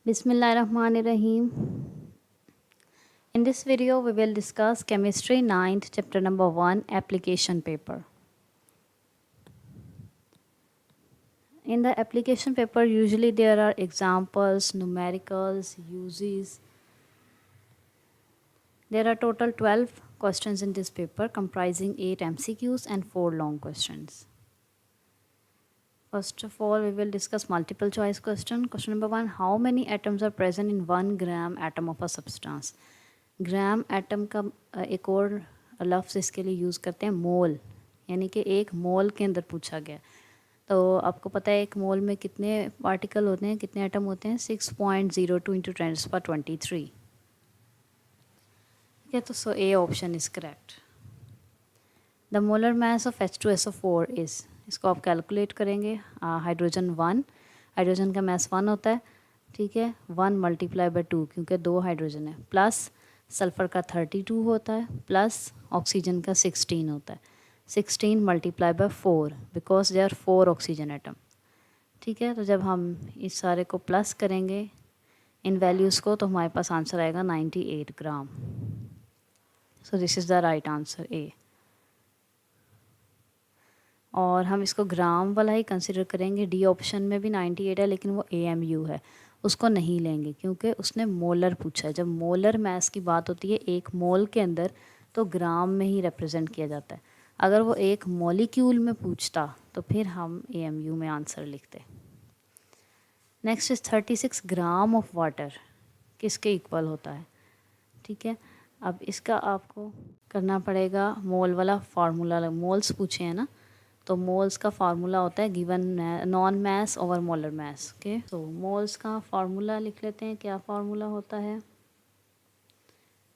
Bismillahirrahmanirrahim. In this video, we will discuss Chemistry 9th, chapter number 1, application paper. In the application paper, usually there are examples, numericals, uses. There are total 12 questions in this paper, comprising 8 MCQs and 4 long questions. First of all, we will discuss multiple choice question. Question number 1, how many atoms are present in 1 gram atom of a substance? Gram atom का एक और लफ्ज़ इसके लिए use करते हैं मोल, यानी कि एक मोल के अंदर पूछा गया। तो आपको पता है एक मोल में कितने पार्टिकल होते हैं, कितने एटम होते हैं? 6.02 इंटू 10⁻23। ठीक है, तो so A option is correct. The molar mass of H2SO4 is, इसको आप कैलकुलेट करेंगे। हाइड्रोजन 1, हाइड्रोजन का मास 1 होता है, ठीक है, 1 मल्टीप्लाई बाय 2 क्योंकि 2 हाइड्रोजन है, प्लस सल्फ़र का 32 होता है, प्लस ऑक्सीजन का 16 होता है। 16 multiply by 4 because they are 4 oxygen atom. ठीक है, तो जब हम इस सारे को प्लस करेंगे इन वैल्यूज़ को, तो हमारे पास आंसर आएगा 98 gram. So this is the right answer A. और हम इसको ग्राम वाला ही कंसिडर करेंगे। डी ऑप्शन में भी 98 है, लेकिन वो AMU है, उसको नहीं लेंगे क्योंकि उसने मोलर पूछा है। जब मोलर मास की बात होती है एक मोल के अंदर, तो ग्राम में ही रिप्रेजेंट किया जाता है। अगर वो एक मॉलिक्यूल में पूछता तो फिर हम AMU में आंसर लिखते। Next is 36 gram of water किसके इक्वल होता है? ठीक है, अब इसका आपको करना पड़ेगा मोल वाला फार्मूला। मोल्स पूछे हैं ना, तो मोल्स का फार्मूला होता है गिवन नॉन मास ओवर मोलर मास। ओके, तो मोल्स का फार्मूला लिख लेते हैं। क्या फार्मूला होता है?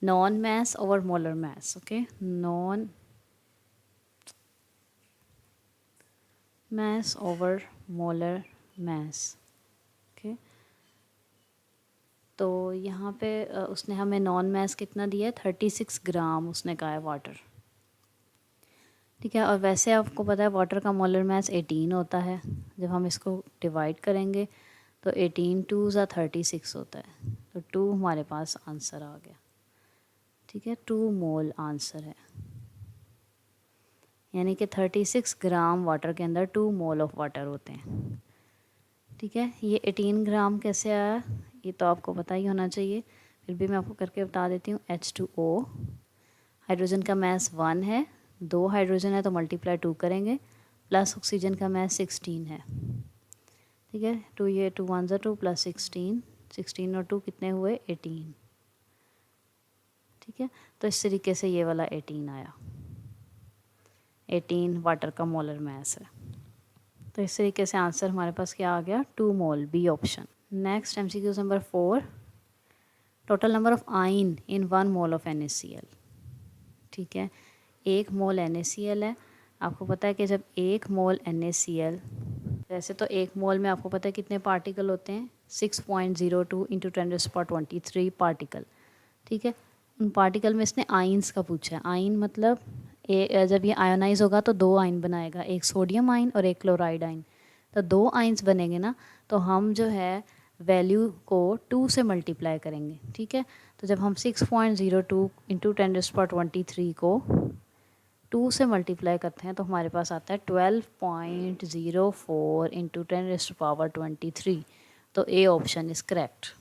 नॉन मास over molar mass. Okay, non मास ओवर मोलर मास। ओके, तो यहाँ पे उसने हमें नॉन मास कितना दिया है? 36 ग्राम उसने कहा है वाटर। ठीक है, और वैसे आपको पता है वाटर का मोलर मास 18 होता है। जब हम इसको डिवाइड करेंगे तो 18 2 ज़ा 36 होता है, तो 2 हमारे पास आंसर आ गया। ठीक है, 2 मोल आंसर है, यानी कि 36 ग्राम वाटर के अंदर 2 मोल ऑफ वाटर होते हैं। ठीक है, ये 18 ग्राम कैसे आया ये तो आपको पता ही होना चाहिए, फिर भी मैं आपको करके बता देती हूँ। H2O, हाइड्रोजन का मास 1 है, 2 हाइड्रोजन है तो मल्टीप्लाई 2 करेंगे, प्लस ऑक्सीजन का मास 16 है। ठीक है, 2 ये 2 1 2 प्लस 16, 16 और 2 कितने हुए? 18। ठीक है, तो इस तरीके से ये वाला 18 आया। 18 वाटर का मोलर मास है, तो इस तरीके से आंसर हमारे पास क्या आ गया? 2 mole, B option. Next MCQ number 4, total number of ions in 1 mole of NaCl। ठीक है, 1 मोल NaCl है। आपको पता है कि जब 1 मोल NaCl, वैसे तो 1 मोल में आपको पता है कितने पार्टिकल होते हैं? 6.02 इंटू 10⁻23 पार्टिकल। ठीक है, उन पार्टिकल में इसने आइंस का पूछा है। आइन मतलब जब ये आयोनाइज होगा तो 2 आइन बनाएगा, एक सोडियम आइन और एक क्लोराइड आइन। तो 2 आइंस बनेंगे ना, तो हम जो है वैल्यू को 2 से मल्टीप्लाई करेंगे। ठीक है, तो जब हम 6.02 इंटू 10⁻23 को 2 से मल्टीप्लाई करते हैं तो हमारे पास आता है 12.04 इंटू 10⁻23। तो ए ऑप्शन इज़ करेक्ट।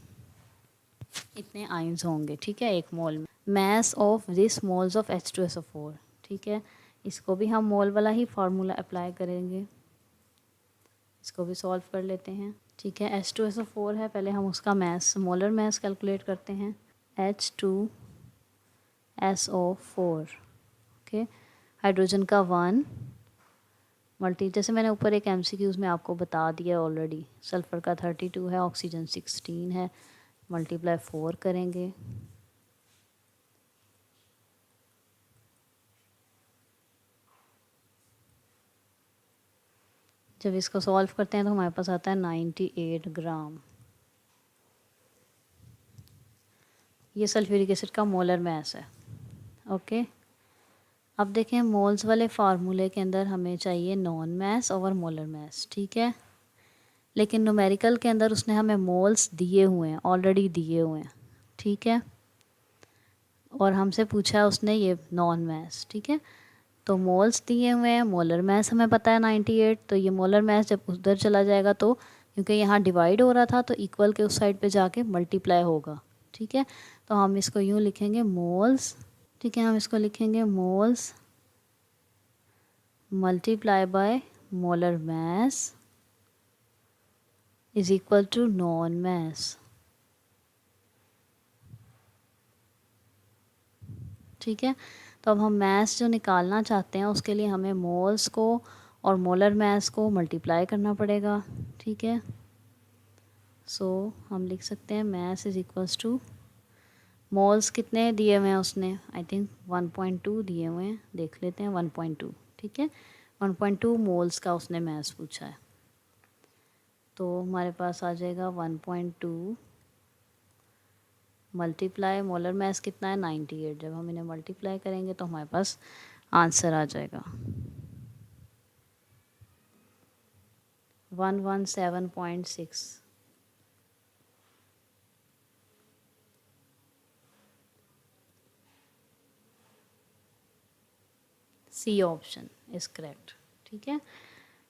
इतने आइंस होंगे, ठीक है, एक मोल में। Mass of this moles of H2SO4। ठीक है, इसको भी हम मोल वाला ही फार्मूला अप्लाई करेंगे, इसको भी सॉल्व कर लेते हैं। ठीक है, H2SO4 है, पहले हम उसका मास, मोलर मास कैलकुलेट करते हैं। H2SO4, ओके, हाइड्रोजन का 1 मल्टी, जैसे मैंने ऊपर एक MCQs में आपको बता दिया ऑलरेडी, सल्फ़र का 32 है, ऑक्सीजन 16 है, मल्टीप्लाई 4 करेंगे। जब इसको सॉल्व करते हैं तो हमारे पास आता है 98 ग्राम। ये सल्फ्यूरिक एसिड का मोलर मास है। ओके, अब देखें मोल्स वाले फार्मूले के अंदर हमें चाहिए नॉन मास ओवर मोलर मास। ठीक है, लेकिन न्यूमेरिकल के अंदर उसने हमें मोल्स दिए हुए हैं, ऑलरेडी दिए हुए हैं, ठीक है। और हमसे पूछा है उसने ये नॉन मैस, ठीक है। तो मोल्स दिए हुए हैं, मोलर मैस हमें पता है 98, तो ये मोलर मैस जब उधर चला जाएगा तो क्योंकि यहाँ डिवाइड हो रहा था तो इक्वल के उस साइड पे जाके मल्टीप्लाई होगा, ठीक है। तो हम इसको यूँ लिखेंगे मोल्स, ठीक है, हम इसको लिखेंगे moles multiply by molar mass is equal to known mass, ठीक है। तो अब हम मैस जो निकालना चाहते हैं उसके लिए हमें मोल्स को और मोलर मैस को मल्टीप्लाई करना पड़ेगा, ठीक है। सो हम लिख सकते हैं mass is equals to, moles कितने दिए हुए हैं उसने, आई थिंक 1.2 दिए हुए हैं, देख लेते हैं 1.2, ठीक है। 1.2 मोल्स का उसने मैस पूछा है, तो हमारे पास आ जाएगा 1.2 मल्टीप्लाई मोलर मैस कितना है 98, जब हम इन्हें मल्टीप्लाई करेंगे तो हमारे पास आंसर आ जाएगा 117.6। सी ऑप्शन इज करेक्ट, ठीक है।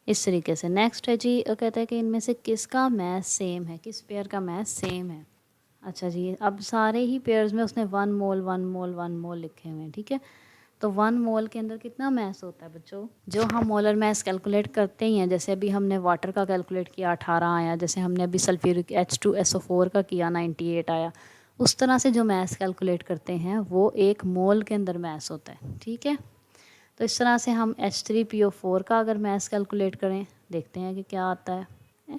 इस तरीके से नेक्स्ट है जी, कहता है कि इनमें से किसका मैथ सेम है, किस पेयर का मैथ सेम है। अच्छा जी, अब सारे ही पेयर्स में उसने 1 मोल 1 मोल 1 मोल लिखे हुए हैं, ठीक है। तो 1 मोल के अंदर कितना मैस होता है बच्चों, जो हम मोलर मैस कैलकुलेट करते ही हैं, जैसे अभी हमने वाटर का कैलकुलेट किया 18 आया, जैसे हमने अभी सल्फ्यूरिक H2SO4 का किया 98 आया, उस तरह से जो मैस कैलकुलेट करते हैं वो 1 मोल के अंदर मैस होता है, ठीक है। तो इस तरह से हम H3PO4 का अगर मैस कैलकुलेट करें, देखते हैं कि क्या आता है।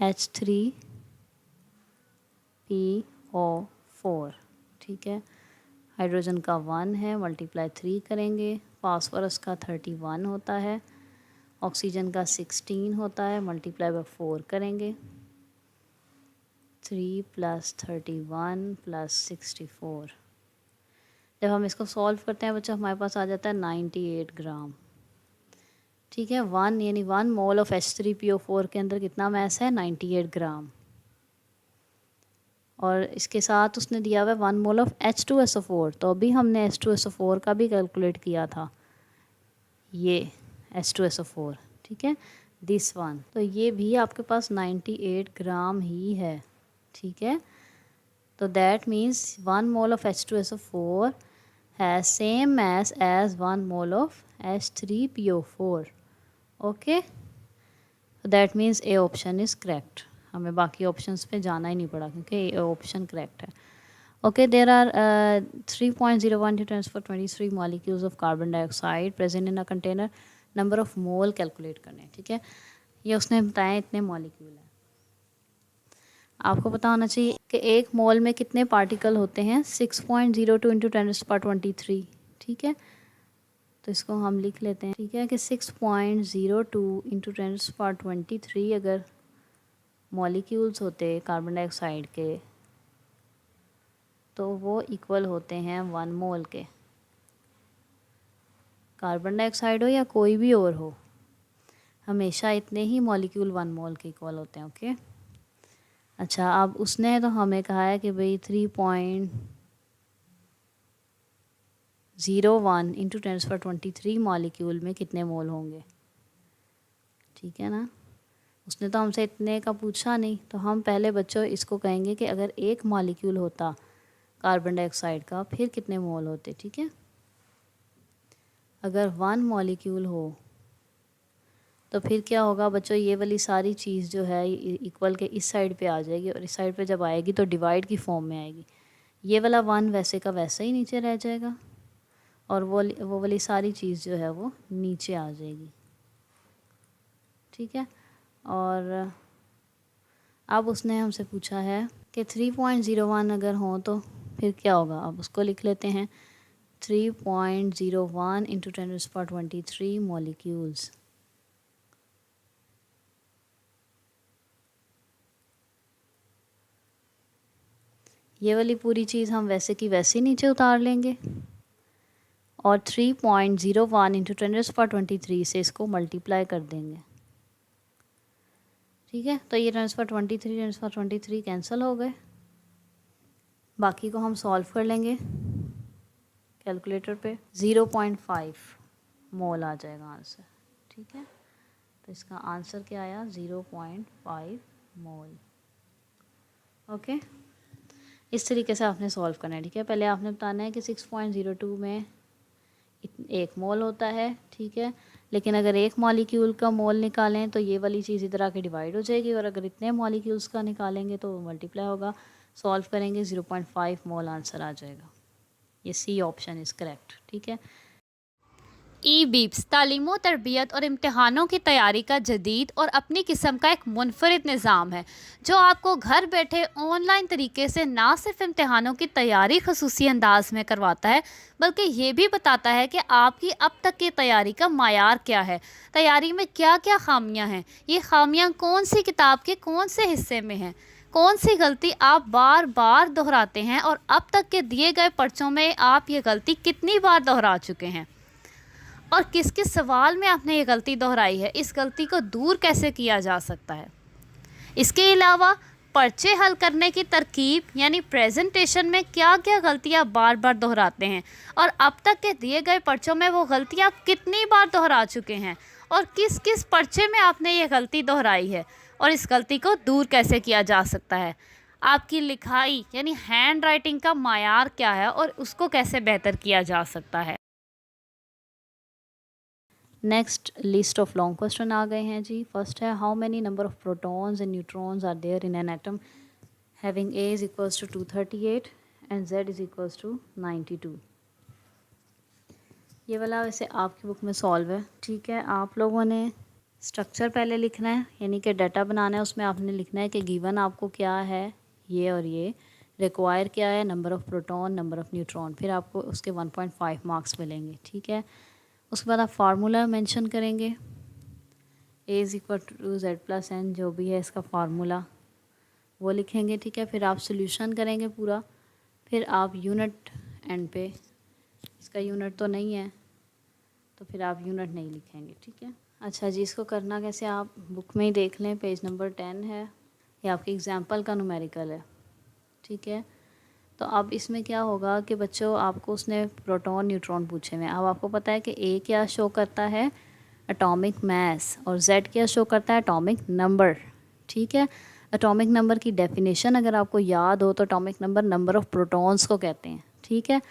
H3PO4, ठीक है, हाइड्रोजन का 1 है, मल्टीप्लाई 3 करेंगे, फास्फोरस का 31 होता है, ऑक्सीजन का 16 होता है, मल्टीप्लाई बाय 4 करेंगे, 3 + 31 + 64। जब हम इसको सॉल्व करते हैं बच्चों हमारे पास आ जाता है 98 ग्राम, ठीक है। 1 यानी 1 मोल ऑफ H3PO4 के अंदर कितना मैस है 98 ग्राम, और इसके साथ उसने दिया हुआ है 1 मोल ऑफ H2SO4, तो अभी हमने H2SO4 का भी कैलकुलेट किया था, ये H2SO4, ठीक है, दिस वन, तो ये भी आपके पास 98 ग्राम ही है, ठीक है। तो that means 1 mole of H2SO4 has same mass as 1 mole of H3PO4, okay. That means A option is correct, हमें बाकी ऑप्शंस पे जाना ही नहीं पड़ा क्योंकि ए ऑप्शन करेक्ट है, okay. There are 3.01 × 10⁻23 molecules of carbon dioxide present in a container, number of mole calculate करने, ठीक है। ये उसने बताया इतने मॉलिक्यूल हैं, आपको पता होना चाहिए कि एक मोल में कितने पार्टिकल होते हैं, 6.02 × 10⁻23, ठीक है। तो इसको हम लिख लेते हैं, ठीक है, कि 6.02 × 10⁻23 अगर मॉलिक्यूल्स होते कार्बन डाइऑक्साइड के तो वो इक्वल होते हैं 1 मोल के, कार्बन डाइऑक्साइड हो या कोई भी और हो, हमेशा इतने ही मॉलिक्यूल 1 मोल के इक्वल होते हैं, ओके। अच्छा, अब उसने तो हमें कहा है कि भाई 3.01 × 10⁻23 मॉलिक्यूल में कितने मोल होंगे, ठीक है ना। उसने तो हमसे इतने का पूछा नहीं, तो हम पहले बच्चों इसको कहेंगे कि अगर एक मॉलिक्यूल होता कार्बन डाइऑक्साइड का फिर कितने मोल होते, ठीक है। अगर 1 मॉलिक्यूल हो तो फिर क्या होगा बच्चों, ये वाली सारी चीज़ जो है इक्वल के इस साइड पे आ जाएगी, और इस साइड पे जब आएगी तो डिवाइड की फॉर्म में आएगी, ये वाला 1 वैसे का वैसा ही नीचे रह जाएगा, और वो वाली सारी चीज़ जो है वो नीचे आ जाएगी, ठीक है। और अब उसने हमसे पूछा है कि 3.01 अगर हो तो फिर क्या होगा, अब उसको लिख लेते हैं 3.01 × 10⁻23 मॉलिक्यूल्स, ये वाली पूरी चीज़ हम वैसे की वैसे नीचे उतार लेंगे, और 3.01 × 10⁻23 से इसको मल्टीप्लाई कर देंगे, ठीक है, तो ये ट्रांसफ़र 23 ट्रांसफ़र 23 कैंसिल हो गए। बाकी को हम सॉल्व कर लेंगे कैलकुलेटर पे। 0.5 मोल आ जाएगा आंसर। ठीक है, तो इसका आंसर क्या आया? 0.5 मोल। ओके, इस तरीके से आपने सॉल्व करना है। ठीक है, पहले आपने बताना है कि 6.02 में 1 मोल होता है। ठीक है, लेकिन अगर एक मॉलिक्यूल का मोल निकालें तो ये वाली चीज़ इधर आके डिवाइड हो जाएगी, और अगर इतने मॉलिक्यूल्स का निकालेंगे तो मल्टीप्लाई होगा। सॉल्व करेंगे 0.5 मोल आंसर आ जाएगा। ये सी ऑप्शन इज़ करेक्ट। ठीक है, ई बीप्स तालीम तरबियत और इम्तहानों की तैयारी का जदीद और अपनी किस्म का एक मुनफरिद निज़ाम है जो आपको घर बैठे ऑनलाइन तरीके से ना सिर्फ इम्तहानों की तैयारी खसूसी अंदाज में करवाता है, बल्कि ये भी बताता है कि आपकी अब तक की तैयारी का मायार क्या है, तैयारी में क्या क्या खामियां हैं, ये खामियां कौन सी किताब के कौन से हिस्से में हैं, कौन सी गलती आप बार बार दोहराते हैं और अब तक के दिए गए पर्चों में आप ये गलती कितनी बार दोहरा चुके हैं, और किस किस सवाल में आपने ये गलती दोहराई है, इस गलती को दूर कैसे किया जा सकता है। इसके अलावा पर्चे हल करने की तरकीब यानी प्रेजेंटेशन में क्या क्या गलतियाँ बार बार दोहराते हैं, और अब तक के दिए गए पर्चों में वो गलतियाँ कितनी बार दोहरा चुके हैं, और किस किस पर्चे में आपने ये गलती दोहराई है, और इस गलती को दूर कैसे किया जा सकता है। आपकी लिखाई यानी हैंड राइटिंग का मायार क्या है और उसको कैसे बेहतर किया जा सकता है। Next list of long question आ गए हैं जी। फर्स्ट है, how many number of protons and neutrons are there in an atom having A is equals to 238 and Z is equals to 92। ये वाला वैसे आपकी बुक में सॉल्व है। ठीक है, आप लोगों ने स्ट्रक्चर पहले लिखना है, यानी कि डाटा बनाना है। उसमें आपने लिखना है कि गिवन आपको क्या है ये और ये, रिक्वायर क्या है, number of proton, number of neutron, फिर आपको उसके 1.5 मार्क्स मिलेंगे। ठीक है, उसके बाद आप फार्मूला मेंशन करेंगे, A is equal to Z+N, जो भी है इसका फार्मूला वो लिखेंगे। ठीक है, फिर आप सोल्यूशन करेंगे पूरा, फिर आप यूनिट एंड पे, इसका यूनिट तो नहीं है तो फिर आप यूनिट नहीं लिखेंगे। ठीक है, अच्छा जी, इसको करना कैसे आप बुक में ही देख लें, पेज नंबर 10 है, ये आपकी एग्जाम्पल का न्यूमेरिकल है। ठीक है, तो अब इसमें क्या होगा कि बच्चों आपको उसने प्रोटॉन न्यूट्रॉन पूछे हुए हैं। अब आपको पता है कि A क्या शो करता है, एटॉमिक मास, और Z क्या शो करता है, एटॉमिक नंबर। ठीक है, एटॉमिक नंबर की डेफिनेशन अगर आपको याद हो तो atomic number number of protons को कहते हैं। ठीक है,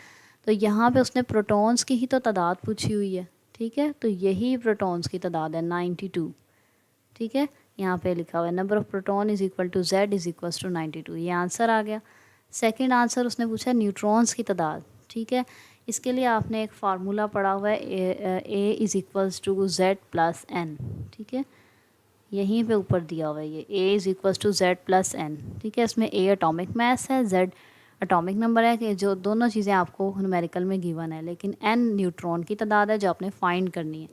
तो यहाँ पे उसने प्रोटॉन्स की ही तो तादाद पूछी हुई है। ठीक है, तो यही प्रोटॉन्स की तादाद है 92। ठीक है, यहाँ पे लिखा हुआ है number of proton is equal to Z is equals to 92, ये आंसर आ गया। सेकंड आंसर उसने पूछा है न्यूट्रॉन्स की तादाद। ठीक है, इसके लिए आपने एक फार्मूला पढ़ा हुआ है, A is equals to Z+N। ठीक है, यहीं पे ऊपर दिया हुआ है ये A is equals to Z+N। ठीक है, इसमें A एटॉमिक मास है, Z एटॉमिक नंबर है, कि जो दोनों चीज़ें आपको न्यूमेरिकल में गिवन है, लेकिन N न्यूट्रॉन की तादाद है जो आपने फाइंड करनी है।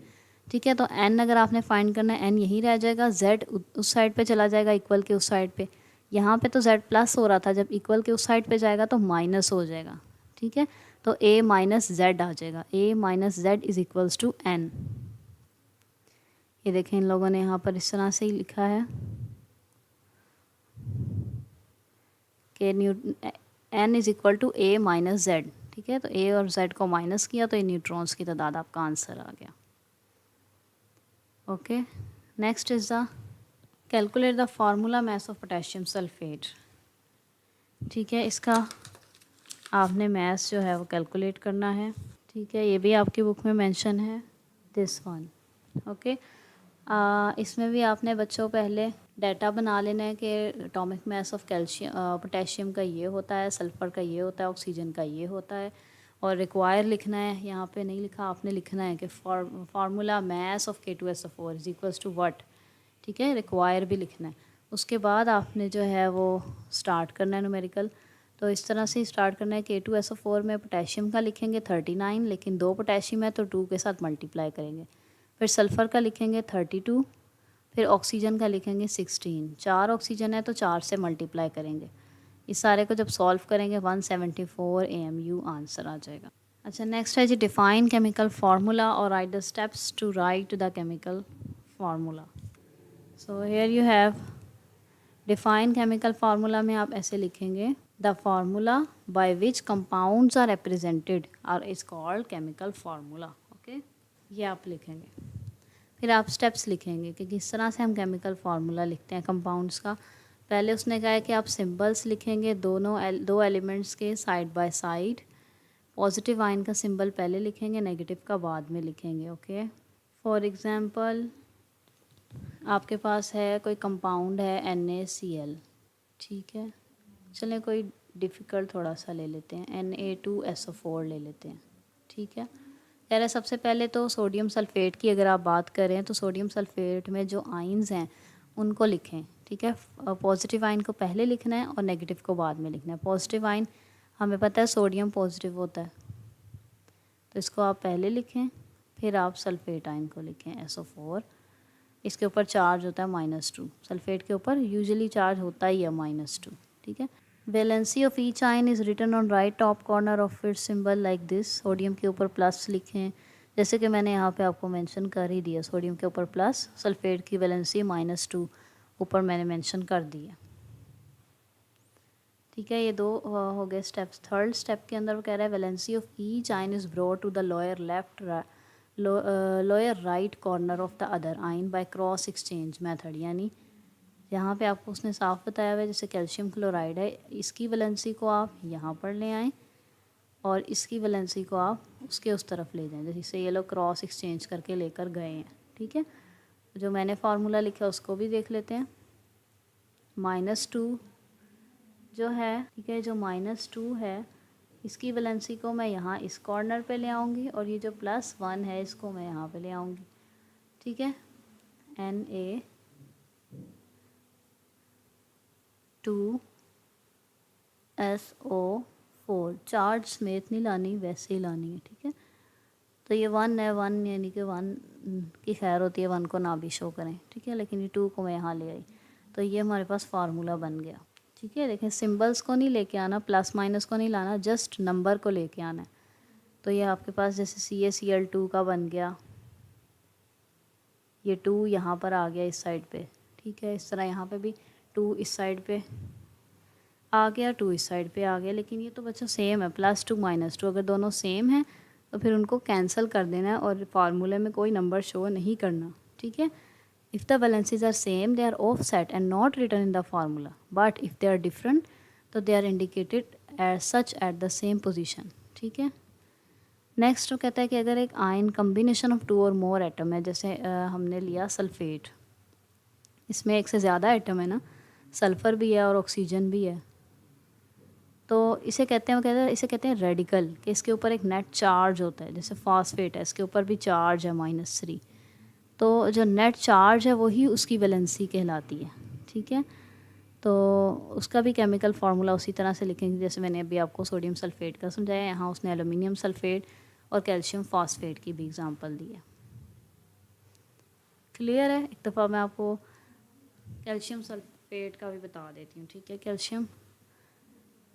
ठीक है, तो N अगर आपने फाइंड करना है N यहीं रह जाएगा, Z उस साइड पे चला जाएगा इक्वल के उस साइड पे। यहाँ पे तो Z प्लस हो रहा था, जब इक्वल के उस साइड पे जाएगा तो माइनस हो जाएगा। ठीक है, तो A माइनस Z आ जाएगा, A minus Z is equals to N। ये देखें इन लोगों ने यहाँ पर इस तरह से ही लिखा है कि N is equal to A minus Z। ठीक है, तो A और Z को माइनस किया तो ये न्यूट्रॉन्स की तादाद आपका आंसर आ गया। Okay, next is the calculate the formula mass of potassium sulphate. ठीक है, इसका आपने मास जो है वो कैलकुलेट करना है। ठीक है, ये भी आपकी बुक में मेंशन है, दिस वन। ओके, इसमें भी आपने बच्चों पहले डाटा बना लेना है कि atomic mass of calcium potassium का ये होता है, सल्फ़र का ये होता है, ऑक्सीजन का ये होता है, और रिक्वायर लिखना है। यहाँ पे नहीं लिखा, आपने लिखना है कि formula mass of K2SO4 is equals to what. ठीक है, रिक्वायर भी लिखना है। उसके बाद आपने जो है वो स्टार्ट करना है न्यूमेरिकल। तो इस तरह से स्टार्ट करना है, K2SO4 में पोटेशियम का लिखेंगे 39, लेकिन 2 पोटेशियम है तो 2 के साथ मल्टीप्लाई करेंगे। फिर सल्फ़र का लिखेंगे 32, फिर ऑक्सीजन का लिखेंगे 16। 4 ऑक्सीजन है तो 4 से मल्टीप्लाई करेंगे। इस सारे को जब सॉल्व करेंगे 174 AMU आंसर आ जाएगा। अच्छा, नेक्स्ट है जी, डिफ़ाइन केमिकल फार्मूला और write the steps to write the chemical formula. So here you have define chemical formula में आप ऐसे लिखेंगे, the formula by which compounds are represented are is called chemical formula. Okay, ये आप लिखेंगे। फिर आप स्टेप्स लिखेंगे कि किस तरह से हम केमिकल फार्मूला लिखते हैं कंपाउंड्स का। पहले उसने कहा है कि आप सिंबल्स लिखेंगे दो एलिमेंट्स के side by side. Positive ion का सिंबल पहले लिखेंगे, नेगेटिव का बाद में लिखेंगे। ओके, फॉर एग्जांपल आपके पास है कोई कंपाउंड है NaCl, ठीक है। चलें कोई डिफ़िकल्ट थोड़ा सा ले लेते हैं, Na2SO4 ले लेते हैं, ठीक है। कह रहे सबसे पहले तो सोडियम सल्फ़ेट की अगर आप बात करें तो सोडियम सल्फ़ेट में जो आयन्स हैं उनको लिखें, ठीक है। पॉजिटिव आयन को पहले लिखना है और नेगेटिव को बाद में लिखना है। पॉजिटिव आयन हमें पता है सोडियम पॉजिटिव होता है, तो इसको आप पहले लिखें, फिर आप सल्फ़ेट आयन को लिखें SO4। इसके ऊपर चार्ज होता है -2, सल्फ़ेट के ऊपर यूजुअली चार्ज होता ही है -2, ठीक है। Valency of each ion is written on right top corner of its symbol like this. Sodium के ऊपर प्लस लिखें, जैसे कि मैंने यहाँ पे आपको मेंशन कर ही दिया, सोडियम के ऊपर प्लस, सल्फ़ेट की वैलेंसी -2 ऊपर मैंने मेंशन कर दिया, ठीक है। ये दो हो गए स्टेप्स। थर्ड स्टेप के अंदर वो कह रहा है valency of each ion is brought to the lower right corner of the other ion by cross exchange method. यानी यहाँ पे आपको उसने साफ बताया हुआ है, जैसे कैल्शियम क्लोराइड है, इसकी वैलेंसी को आप यहाँ पर ले आएँ और इसकी वैलेंसी को आप उसके उस तरफ ले जाएं, जैसे ये लोग क्रॉस एक्सचेंज करके लेकर गए हैं, ठीक है। जो मैंने फार्मूला लिखा उसको भी देख लेते हैं। -2 जो है, ठीक है, जो -2 है इसकी वैलेंसी को मैं यहाँ इस कॉर्नर पे ले आऊँगी और ये जो +1 है इसको मैं यहाँ पे ले आऊँगी, ठीक है। Na2SO4 चार्ज समेत नहीं लानी, वैसे ही लानी है, ठीक है। तो ये 1 है, 1 यानी कि 1 की खैर होती है 1 को ना भी शो करें, ठीक है। लेकिन ये 2 को मैं यहाँ ले आई, तो ये हमारे पास फार्मूला बन गया, ठीक है। देखें सिंबल्स को नहीं लेके आना, प्लस माइनस को नहीं लाना, जस्ट नंबर को लेके आना है। तो ये आपके पास जैसे CaCl2 का बन गया, ये 2 यहाँ पर आ गया इस साइड पे, ठीक है। इस तरह यहाँ पे भी 2 इस साइड पे आ गया, 2 इस साइड पे आ गया। लेकिन ये तो बच्चों सेम है, +2 -2, अगर दोनों सेम हैं तो फिर उनको कैंसिल कर देना है और फार्मूले में कोई नंबर शो नहीं करना, ठीक है। If the valencies are same they are off set and not written in the formula, but if they are different तो they are indicated as such at the same position, ठीक है। Next वो कहता है कि अगर एक आयन कम्बिनेशन ऑफ 2 और मोर एटम है, जैसे हमने लिया सल्फ़ेट, इसमें एक से ज़्यादा एटम है ना, सल्फ़र भी है और ऑक्सीजन भी है, तो इसे कहते हैं, वो कहते हैं इसे कहते हैं रेडिकल, कि इसके ऊपर एक नेट चार्ज होता है। जैसे फॉस्फेट है, इसके ऊपर भी चार्ज है -3, तो जो नेट चार्ज है वही उसकी वैलेंसी कहलाती है, ठीक है। तो उसका भी केमिकल फार्मूला उसी तरह से लिखेंगे जैसे मैंने अभी आपको सोडियम सल्फ़ेट का समझाया। यहाँ उसने एल्युमिनियम सल्फ़ेट और कैल्शियम फॉस्फेट की भी एग्जांपल दी है। क्लियर है? एक दफ़ा मैं आपको कैल्शियम सल्फ़ेट का भी बता देती हूँ, ठीक है। कैल्शियम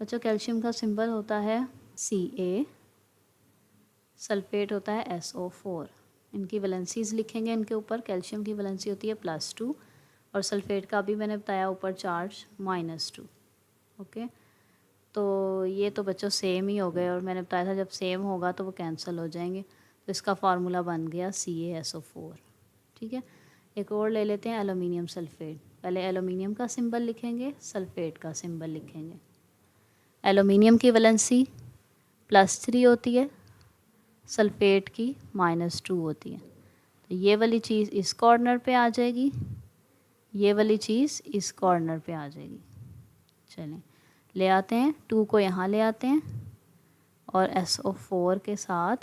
बच्चों, कैल्शियम का सिंबल होता है Ca, सल्फ़ेट होता है SO4। इनकी वैलेंसीज़ लिखेंगे इनके ऊपर। कैल्शियम की वैलेंसी होती है +2 और सल्फ़ेट का भी मैंने बताया ऊपर चार्ज -2, ओके। तो ये तो बच्चों सेम ही हो गए और मैंने बताया था जब सेम होगा तो वो कैंसिल हो जाएंगे, तो इसका फार्मूला बन गया CaSO4, ठीक है। एक और ले लेते हैं एलुमिनियम सल्फ़ेट। पहले एलुमिनियम का सिंबल लिखेंगे, सल्फ़ेट का सिंबल लिखेंगे। एलुमिनियम की वैलेंसी +3 होती है, सल्फ़ेट की -2 होती है। तो ये वाली चीज़ इस कॉर्नर पे आ जाएगी, ये वाली चीज़ इस कॉर्नर पे आ जाएगी। चलें ले आते हैं, 2 को यहाँ ले आते हैं और SO4 के साथ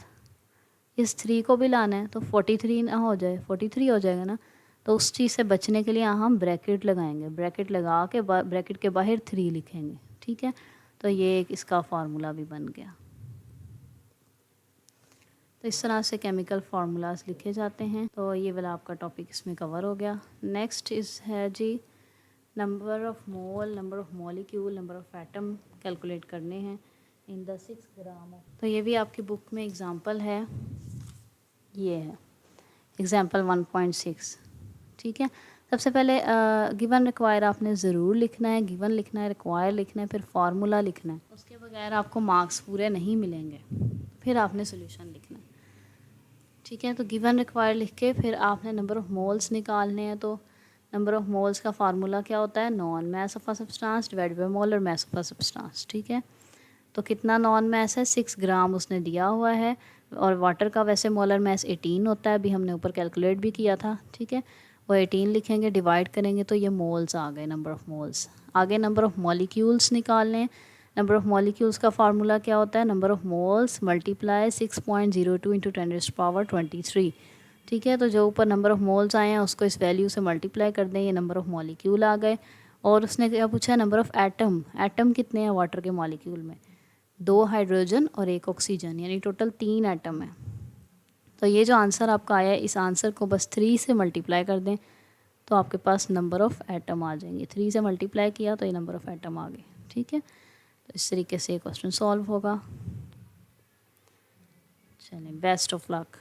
इस 3 को भी लाना है, तो 43 ना हो जाए, 43 हो जाएगा ना। तो उस चीज़ से बचने के लिए यहाँ हम ब्रैकेट लगाएंगे, ब्रैकेट लगा के ब्रैकेट के बाहर 3 लिखेंगे, ठीक है। तो ये एक इसका फार्मूला भी बन गया। तो इस तरह से केमिकल फार्मूलाज लिखे जाते हैं। तो ये वाला आपका टॉपिक इसमें कवर हो गया। नेक्स्ट इस है जी number of mole, number of molecule, number of atom calculate करने हैं इन द 6 ग्राम। तो ये भी आपकी बुक में एग्जांपल है, ये है एग्जांपल 1.6, ठीक है। सबसे पहले गिवन रिक्वायर आपने ज़रूर लिखना है, गिवन लिखना है, रिक्वायर लिखना है, फिर फार्मूला लिखना है। उसके बगैर आपको मार्क्स पूरे नहीं मिलेंगे। फिर आपने सोल्यूशन लिखना है, ठीक है। तो गिवन रिक्वायर लिख के फिर आपने नंबर ऑफ़ मोल्स निकालने हैं। तो नंबर ऑफ़ मोल्स का फार्मूला क्या होता है? Non mass of a substance divided by molar mass of a substance, ठीक है। तो कितना नॉन मैस है? 6 ग्राम उसने दिया हुआ है। और वाटर का वैसे मोलर मैस 18 होता है, अभी हमने ऊपर कैलकुलेट भी किया था, ठीक है। वो 18 लिखेंगे, डिवाइड करेंगे तो ये मोल्स आ गए, नंबर ऑफ़ मोल्स। आगे नंबर ऑफ़ मॉलिक्यूल्स निकालने हैं। नंबर ऑफ़ मॉलिक्यूल्स का फार्मूला क्या होता है? Number of moles multiply 6.02 into 10⁻23, ठीक है। तो जो ऊपर नंबर ऑफ़ मोल्स आए हैं उसको इस वैल्यू से मल्टीप्लाई कर दें, ये नंबर ऑफ़ मॉलिक्यूल आ गए। और उसने क्या पूछा है? Number of atom. एटम कितने हैं वाटर के मॉलिक्यूल में? 2 हाइड्रोजन और 1 ऑक्सीजन, यानी टोटल 3 एटम है। तो ये जो आंसर आपका आया है, इस आंसर को बस 3 से मल्टीप्लाई कर दें तो आपके पास नंबर ऑफ़ एटम आ जाएंगे। 3 से मल्टीप्लाई किया तो ये नंबर ऑफ़ एटम आ गए, ठीक है। तो इस तरीके से ये क्वेश्चन सॉल्व होगा। चलिए, बेस्ट ऑफ लक।